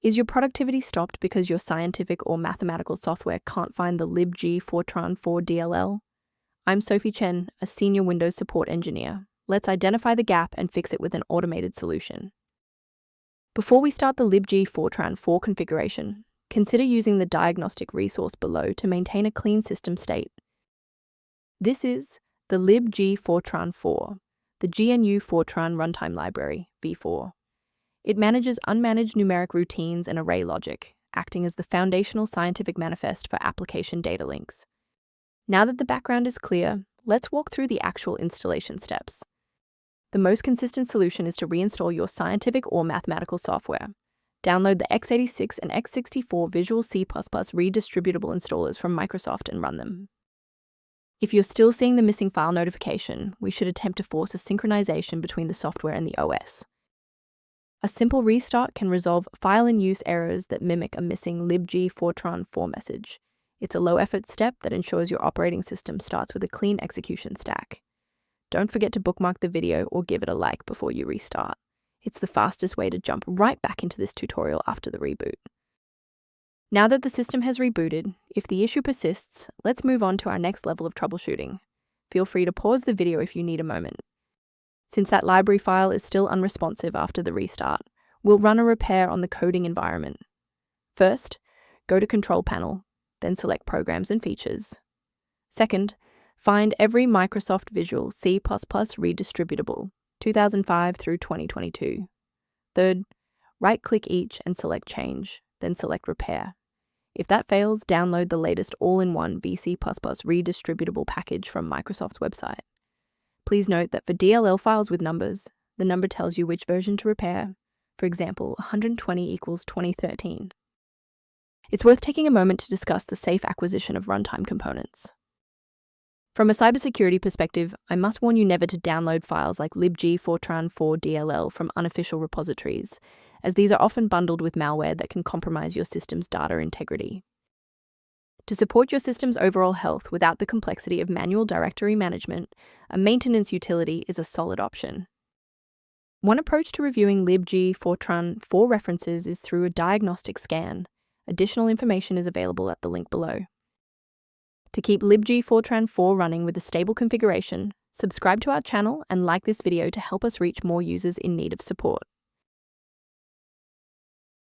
Is your productivity stopped because your scientific or mathematical software can't find the libgfortran-4.dll? I'm Sophie Chen, a senior Windows support engineer. Let's identify the gap and fix it with an automated solution. Before we start the libgfortran-4 configuration, consider using the diagnostic resource below to maintain a clean system state. This is the libgfortran-4, the GNU Fortran Runtime Library, v4. It manages unmanaged numeric routines and array logic, acting as the foundational scientific manifest for application data links. Now that the background is clear, let's walk through the actual installation steps. The most consistent solution is to reinstall your scientific or mathematical software. Download the x86 and x64 Visual C++ redistributable installers from Microsoft and run them. If you're still seeing the missing file notification, we should attempt to force a synchronization between the software and the OS. A simple restart can resolve file-in-use errors that mimic a missing libgfortran-4 message. It's a low-effort step that ensures your operating system starts with a clean execution stack. Don't forget to bookmark the video or give it a like before you restart. It's the fastest way to jump right back into this tutorial after the reboot. Now that the system has rebooted, if the issue persists, let's move on to our next level of troubleshooting. Feel free to pause the video if you need a moment. Since that library file is still unresponsive after the restart, we'll run a repair on the coding environment. First, go to Control Panel, then select Programs and Features. Second, find every Microsoft Visual C++ redistributable, 2005 through 2022. Third, right-click each and select Change, then select Repair. If that fails, download the latest all-in-one VC++ redistributable package from Microsoft's website. Please note that for DLL files with numbers, the number tells you which version to repair. For example, 120 equals 2013. It's worth taking a moment to discuss the safe acquisition of runtime components. From a cybersecurity perspective, I must warn you never to download files like libgfortran-4.dll from unofficial repositories, as these are often bundled with malware that can compromise your system's data integrity. To support your system's overall health without the complexity of manual directory management, a maintenance utility is a solid option. One approach to reviewing libgfortran-4 references is through a diagnostic scan. Additional information is available at the link below. To keep libgfortran-4 running with a stable configuration, subscribe to our channel and like this video to help us reach more users in need of support.